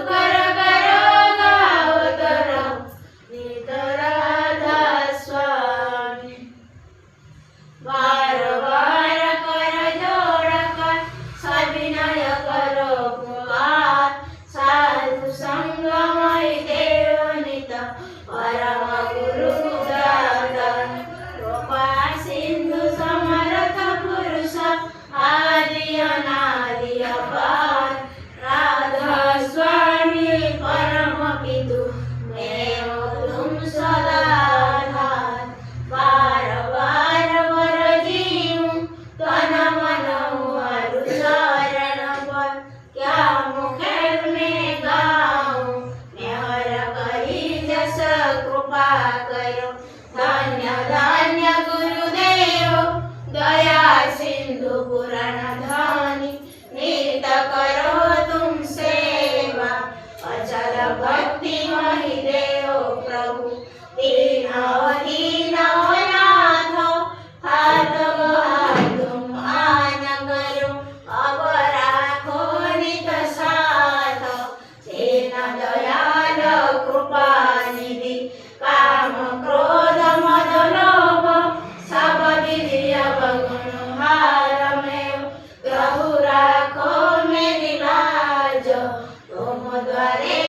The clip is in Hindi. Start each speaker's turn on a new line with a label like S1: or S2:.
S1: कर गावतर नित राधा स्वामी वार वार कर जोड़ कर सविनय करो पुकार साधु संगमय देव नित परम गुरु दादन कृपा सिंधु समर्थ पुरुष आदि अनादि अपार राधा स्वामी परम पितु देव तुम सदा आधार बार बार वर जीऊं तन मन अरु चरण पर क्या मुखेर में गाऊं मेहर करी जस कृपा करो धन्य धन्य गुरुदेव दया सिंधु पुराण धनी नित करो तुम सेवा अचल भक्ति महि देव प्रभु दीन दीन नाथ हाथ तुम आन करो अब राखो नित साथ सेना